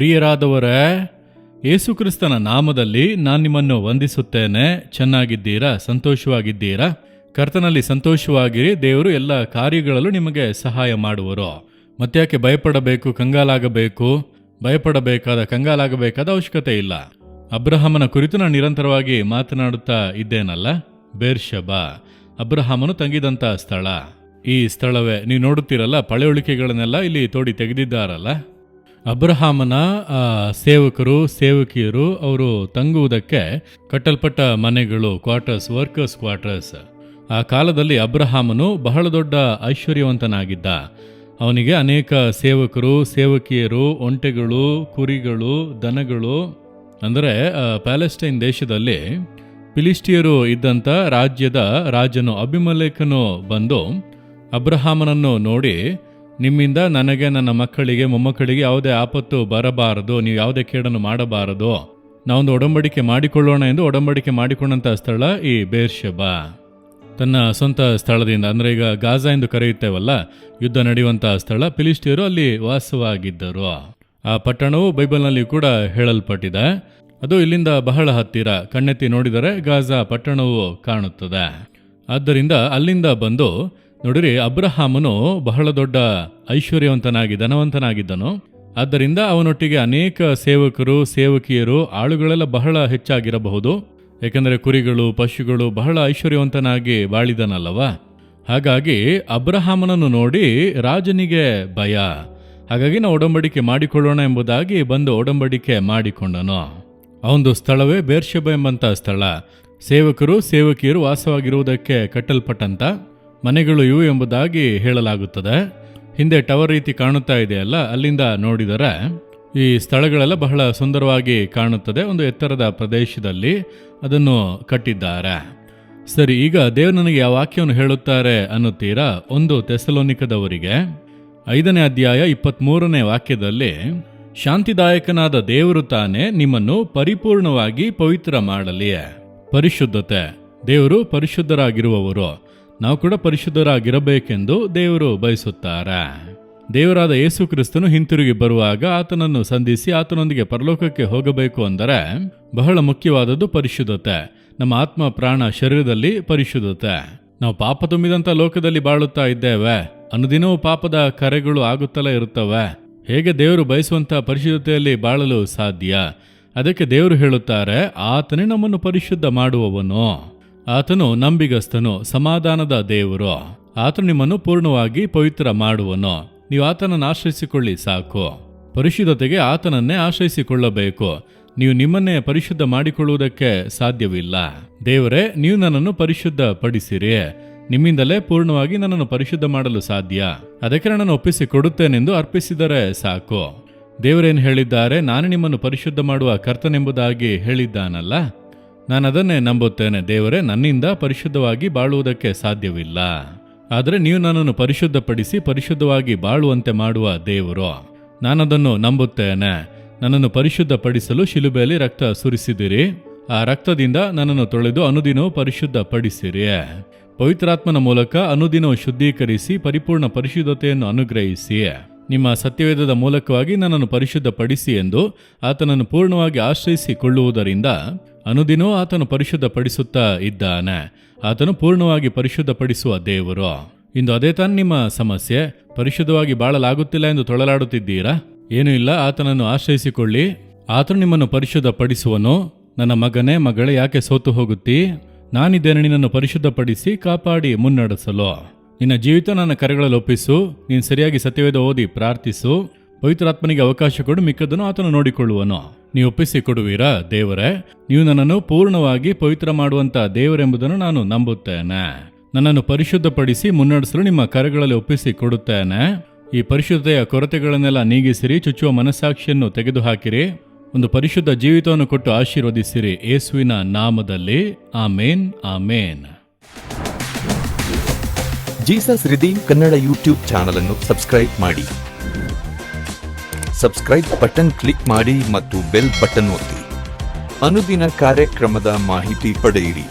ಪ್ರಿಯರಾದವರೇ, ಯೇಸುಕ್ರಿಸ್ತನ ನಾಮದಲ್ಲಿ ನಾನು ನಿಮ್ಮನ್ನು ವಂದಿಸುತ್ತೇನೆ. ಚೆನ್ನಾಗಿದ್ದೀರಾ? ಸಂತೋಷವಾಗಿದ್ದೀರಾ? ಕರ್ತನಲ್ಲಿ ಸಂತೋಷವಾಗಿರಿ. ದೇವರು ಎಲ್ಲ ಕಾರ್ಯಗಳಲ್ಲೂ ನಿಮಗೆ ಸಹಾಯ ಮಾಡುವರು. ಮತ್ತ್ಯಾಕೆ ಭಯಪಡಬೇಕು, ಕಂಗಾಲಾಗಬೇಕಾದ ಅವಶ್ಯಕತೆ ಇಲ್ಲ. ಅಬ್ರಹಾಮನ ಕುರಿತು ನಾನು ನಿರಂತರವಾಗಿ ಮಾತನಾಡುತ್ತಾ ಇದ್ದೇನಲ್ಲ. ಬೇರ್ಷೆಬಾ ಅಬ್ರಹಾಮನು ತಂಗಿದಂಥ ಸ್ಥಳ. ಈ ಸ್ಥಳವೇ ನೀವು ನೋಡುತ್ತೀರಲ್ಲ, ಪಳೆಯುಳಿಕೆಗಳನ್ನೆಲ್ಲ ಇಲ್ಲಿ ತೋಡಿ ತೆಗೆದಿದ್ದಾರಲ್ಲ. ಅಬ್ರಹಾಮನ ಸೇವಕರು ಸೇವಕಿಯರು ಅವರು ತಂಗುವುದಕ್ಕೆ ಕಟ್ಟಲ್ಪಟ್ಟ ಮನೆಗಳು, ವರ್ಕರ್ಸ್ ಕ್ವಾರ್ಟರ್ಸ್. ಆ ಕಾಲದಲ್ಲಿ ಅಬ್ರಹಾಮನು ಬಹಳ ದೊಡ್ಡ ಐಶ್ವರ್ಯವಂತನಾಗಿದ್ದ. ಅವನಿಗೆ ಅನೇಕ ಸೇವಕರು ಸೇವಕಿಯರು, ಒಂಟೆಗಳು, ಕುರಿಗಳು, ದನಗಳು. ಅಂದರೆ ಪ್ಯಾಲೆಸ್ಟೈನ್ ದೇಶದಲ್ಲಿ ಫಿಲಿಸ್ಟಿಯರು ಇದ್ದಂಥ ರಾಜ್ಯದ ರಾಜನು ಅಬಿಮೆಲೆಕನು ಬಂದು ಅಬ್ರಹಾಮನನ್ನು ನೋಡಿ, ನಿಮ್ಮಿಂದ ನನಗೆ, ನನ್ನ ಮಕ್ಕಳಿಗೆ, ಮೊಮ್ಮಕ್ಕಳಿಗೆ ಯಾವುದೇ ಆಪತ್ತು ಬರಬಾರದು, ನೀವು ಯಾವುದೇ ಕೇಡನ್ನು ಮಾಡಬಾರದು, ನಾವೊಂದು ಒಡಂಬಡಿಕೆ ಮಾಡಿಕೊಳ್ಳೋಣ ಎಂದು ಒಡಂಬಡಿಕೆ ಮಾಡಿಕೊಂಡಂಥ ಸ್ಥಳ ಈ ಬೇರ್ಷೆಬಾ. ತನ್ನ ಸ್ವಂತ ಸ್ಥಳದಿಂದ, ಅಂದರೆ ಈಗ ಗಾಜಾ ಎಂದು ಕರೆಯುತ್ತೇವಲ್ಲ, ಯುದ್ಧ ನಡೆಯುವಂಥ ಸ್ಥಳ, ಫಿಲಿಸ್ಟಿಯರು ಅಲ್ಲಿ ವಾಸವಾಗಿದ್ದರು. ಆ ಪಟ್ಟಣವು ಬೈಬಲ್ನಲ್ಲಿ ಕೂಡ ಹೇಳಲ್ಪಟ್ಟಿದೆ. ಅದು ಇಲ್ಲಿಂದ ಬಹಳ ಹತ್ತಿರ, ಕಣ್ಣೆತ್ತಿ ನೋಡಿದರೆ ಗಾಜಾ ಪಟ್ಟಣವು ಕಾಣುತ್ತದೆ. ಆದ್ದರಿಂದ ಅಲ್ಲಿಂದ ಬಂದು ನೋಡಿರಿ, ಅಬ್ರಹಾಮನು ಬಹಳ ದೊಡ್ಡ ಐಶ್ವರ್ಯವಂತನಾಗಿ ಧನವಂತನಾಗಿದ್ದನು. ಆದ್ದರಿಂದ ಅವನೊಟ್ಟಿಗೆ ಅನೇಕ ಸೇವಕರು ಸೇವಕಿಯರು, ಆಳುಗಳೆಲ್ಲ ಬಹಳ ಹೆಚ್ಚಾಗಿರಬಹುದು. ಏಕೆಂದರೆ ಕುರಿಗಳು ಪಶುಗಳು, ಬಹಳ ಐಶ್ವರ್ಯವಂತನಾಗಿ ಬಾಳಿದನಲ್ಲವ. ಹಾಗಾಗಿ ಅಬ್ರಹಾಮನನ್ನು ನೋಡಿ ರಾಜನಿಗೆ ಭಯ. ಹಾಗಾಗಿ ನಾವು ಒಡಂಬಡಿಕೆ ಮಾಡಿಕೊಳ್ಳೋಣ ಎಂಬುದಾಗಿ ಬಂದು ಒಡಂಬಡಿಕೆ ಮಾಡಿಕೊಂಡನು. ಆ ಒಂದು ಸ್ಥಳವೇ ಬೇರ್ಷೆಬಾ ಎಂಬಂಥ ಸ್ಥಳ. ಸೇವಕರು ಸೇವಕಿಯರು ವಾಸವಾಗಿರುವುದಕ್ಕೆ ಕಟ್ಟಲ್ಪಟ್ಟಂಥ ಮನೆಗಳು ಇವು ಎಂಬುದಾಗಿ ಹೇಳಲಾಗುತ್ತದೆ. ಹಿಂದೆ ಟವರ್ ರೀತಿ ಕಾಣುತ್ತಾ ಇದೆಯಲ್ಲ, ಅಲ್ಲಿಂದ ನೋಡಿದರೆ ಈ ಸ್ಥಳಗಳೆಲ್ಲ ಬಹಳ ಸುಂದರವಾಗಿ ಕಾಣುತ್ತದೆ. ಒಂದು ಎತ್ತರದ ಪ್ರದೇಶದಲ್ಲಿ ಅದನ್ನು ಕಟ್ಟಿದ್ದಾರೆ. ಸರಿ, ಈಗ ದೇವರು ನನಗೆ ಯಾವ ವಾಕ್ಯವನ್ನು ಹೇಳುತ್ತಾರೆ ಅನ್ನುತ್ತೀರಾ? 1 ಥೆಸಲೋನಿಕದವರಿಗೆ 5ನೇ ಅಧ್ಯಾಯ 23ನೇ ವಾಕ್ಯದಲ್ಲಿ, ಶಾಂತಿದಾಯಕನಾದ ದೇವರು ತಾನೇ ನಿಮ್ಮನ್ನು ಪರಿಪೂರ್ಣವಾಗಿ ಪವಿತ್ರ ಮಾಡಲಿ. ಪರಿಶುದ್ಧತೆ, ದೇವರು ಪರಿಶುದ್ಧರಾಗಿರುವವರು, ನಾವು ಕೂಡ ಪರಿಶುದ್ಧರಾಗಿರಬೇಕೆಂದು ದೇವರು ಬಯಸುತ್ತಾರೆ. ದೇವರಾದ ಯೇಸು ಕ್ರಿಸ್ತನು ಹಿಂತಿರುಗಿ ಬರುವಾಗ ಆತನನ್ನು ಸಂಧಿಸಿ ಆತನೊಂದಿಗೆ ಪರಲೋಕಕ್ಕೆ ಹೋಗಬೇಕು ಅಂದರೆ ಬಹಳ ಮುಖ್ಯವಾದದ್ದು ಪರಿಶುದ್ಧತೆ. ನಮ್ಮ ಆತ್ಮ ಪ್ರಾಣ ಶರೀರದಲ್ಲಿ ಪರಿಶುದ್ಧತೆ. ನಾವು ಪಾಪ ತುಂಬಿದಂಥ ಲೋಕದಲ್ಲಿ ಬಾಳುತ್ತಾ ಇದ್ದೇವೆ. ಅನುದಿನವೂ ಪಾಪದ ಕರೆಗಳು ಆಗುತ್ತಲೇ ಇರುತ್ತವೆ. ಹೇಗೆ ದೇವರು ಬಯಸುವಂಥ ಪರಿಶುದ್ಧತೆಯಲ್ಲಿ ಬಾಳಲು ಸಾಧ್ಯ? ಅದಕ್ಕೆ ದೇವರು ಹೇಳುತ್ತಾರೆ, ಆತನೇ ನಮ್ಮನ್ನು ಪರಿಶುದ್ಧ ಮಾಡುವವನು. ಆತನು ನಂಬಿಗಸ್ತನು, ಸಮಾಧಾನದ ದೇವರು. ಆತನು ನಿಮ್ಮನ್ನು ಪೂರ್ಣವಾಗಿ ಪವಿತ್ರ ಮಾಡುವನು. ನೀವು ಆತನನ್ನು ಆಶ್ರಯಿಸಿಕೊಳ್ಳಿ ಸಾಕು. ಪರಿಶುದ್ಧತೆಗೆ ಆತನನ್ನೇ ಆಶ್ರಯಿಸಿಕೊಳ್ಳಬೇಕು. ನೀವು ನಿಮ್ಮನ್ನೇ ಪರಿಶುದ್ಧ ಮಾಡಿಕೊಳ್ಳುವುದಕ್ಕೆ ಸಾಧ್ಯವಿಲ್ಲ. ದೇವರೇ, ನೀವು ನನ್ನನ್ನು ಪರಿಶುದ್ಧ ಪಡಿಸಿರಿ, ನಿಮ್ಮಿಂದಲೇ ಪೂರ್ಣವಾಗಿ ನನ್ನನ್ನು ಪರಿಶುದ್ಧ ಮಾಡಲು ಸಾಧ್ಯ. ಅದಕ್ಕೆ ನನ್ನನ್ನು ಒಪ್ಪಿಸಿಕೊಡುತ್ತೇನೆಂದು ಅರ್ಪಿಸಿದರೆ ಸಾಕು. ದೇವರೇನು ಹೇಳಿದ್ದಾರೆ? ನಾನು ನಿಮ್ಮನ್ನು ಪರಿಶುದ್ಧ ಮಾಡುವ ಕರ್ತನೆಂಬುದಾಗಿ ಹೇಳಿದ್ದಾನಲ್ಲ. ನಾನು ಅದನ್ನೇ ನಂಬುತ್ತೇನೆ. ದೇವರೇ, ನನ್ನಿಂದ ಪರಿಶುದ್ಧವಾಗಿ ಬಾಳುವುದಕ್ಕೆ ಸಾಧ್ಯವಿಲ್ಲ. ಆದರೆ ನೀವು ನನ್ನನ್ನು ಪರಿಶುದ್ಧಪಡಿಸಿ ಪರಿಶುದ್ಧವಾಗಿ ಬಾಳುವಂತೆ ಮಾಡುವ ದೇವರು. ನಾನದನ್ನು ನಂಬುತ್ತೇನೆ. ನನ್ನನ್ನು ಪರಿಶುದ್ಧಪಡಿಸಲು ಶಿಲುಬೆಯಲ್ಲಿ ರಕ್ತ ಸುರಿಸಿದಿರಿ. ಆ ರಕ್ತದಿಂದ ನನ್ನನ್ನು ತೊಳೆದು ಅನುದಿನವೂ ಪರಿಶುದ್ಧಪಡಿಸಿರಿ. ಪವಿತ್ರಾತ್ಮನ ಮೂಲಕ ಅನುದಿನವೂ ಶುದ್ಧೀಕರಿಸಿ ಪರಿಪೂರ್ಣ ಪರಿಶುದ್ಧತೆಯನ್ನು ಅನುಗ್ರಹಿಸಿ ನಿಮ್ಮ ಸತ್ಯವೇದದ ಮೂಲಕವಾಗಿ ನನ್ನನ್ನು ಪರಿಶುದ್ಧಪಡಿಸಿ ಎಂದು ಆತನನ್ನು ಪೂರ್ಣವಾಗಿ ಆಶ್ರಯಿಸಿಕೊಳ್ಳುವುದರಿಂದ ಅನುದಿನವೂ ಆತನು ಪರಿಶುದ್ಧಪಡಿಸುತ್ತಾ ಇದ್ದಾನೆ. ಆತನು ಪೂರ್ಣವಾಗಿ ಪರಿಶುದ್ಧಪಡಿಸುವ ದೇವರು. ಇಂದು ಅದೇ ತಾನು ನಿಮ್ಮ ಸಮಸ್ಯೆ. ಪರಿಶುದ್ಧವಾಗಿ ಬಾಳಲಾಗುತ್ತಿಲ್ಲ ಎಂದು ತೊಳಲಾಡುತ್ತಿದ್ದೀರಾ? ಏನೂ ಇಲ್ಲ, ಆತನನ್ನು ಆಶ್ರಯಿಸಿಕೊಳ್ಳಿ. ಆತನು ನಿಮ್ಮನ್ನು ಪರಿಶುದ್ಧಪಡಿಸುವನು. ನನ್ನ ಮಗನೇ, ಮಗಳೇ, ಯಾಕೆ ಸೋತು ಹೋಗುತ್ತೀ? ನಾನಿದ್ದೇನೆ ನಿನ್ನನ್ನು ಪರಿಶುದ್ಧಪಡಿಸಿ ಕಾಪಾಡಿ ಮುನ್ನಡೆಸಲು. ನಿನ್ನ ಜೀವಿತ ನನ್ನ ಕರೆಗಳಲ್ಲಿ ಒಪ್ಪಿಸು. ನೀನು ಸರಿಯಾಗಿ ಸತ್ಯವೇದ ಓದಿ ಪ್ರಾರ್ಥಿಸು. ಪವಿತ್ರಾತ್ಮನಿಗೆ ಅವಕಾಶ ಕೊಡು, ಮಿಕ್ಕದನ್ನು ಆತನು ನೋಡಿಕೊಳ್ಳುವನು. ನೀವು ಒಪ್ಪಿಸಿಕೊಡುವಿರಾ? ದೇವರೇ, ನೀವು ನನ್ನನ್ನು ಪೂರ್ಣವಾಗಿ ಪವಿತ್ರ ಮಾಡುವಂಥ ದೇವರೆಂಬುದನ್ನು ನಾನು ನಂಬುತ್ತೇನೆ. ನನ್ನನ್ನು ಪರಿಶುದ್ಧಪಡಿಸಿ ಮುನ್ನಡೆಸಲು ನಿಮ್ಮ ಕರೆಗಳಲ್ಲಿ ಒಪ್ಪಿಸಿಕೊಡುತ್ತೇನೆ. ಈ ಪರಿಶುದ್ಧತೆಯ ಕೊರತೆಗಳನ್ನೆಲ್ಲ ನೀಗಿಸಿರಿ. ಚುಚ್ಚುವ ಮನಸ್ಸಾಕ್ಷಿಯನ್ನು ತೆಗೆದುಹಾಕಿರಿ. ಒಂದು ಪರಿಶುದ್ಧ ಜೀವಿತವನ್ನು ಕೊಟ್ಟು ಆಶೀರ್ವದಿಸಿರಿ. ಯೇಸುವಿನ ನಾಮದಲ್ಲಿ amen, amen. Jesus redeem Kannada YouTube channel ಅನ್ನು ಸಬ್ಸ್ಕ್ರೈಬ್ ಮಾಡಿ. ಸಬ್ಸ್ಕ್ರೈಬ್ ಬಟನ್ ಕ್ಲಿಕ್ ಮಾಡಿ ಮತ್ತು ಬೆಲ್ ಬಟನ್ ಒತ್ತಿ. ಅನುದಿನ ಕಾರ್ಯಕ್ರಮದ ಮಾಹಿತಿ ಪಡೆಯಿರಿ.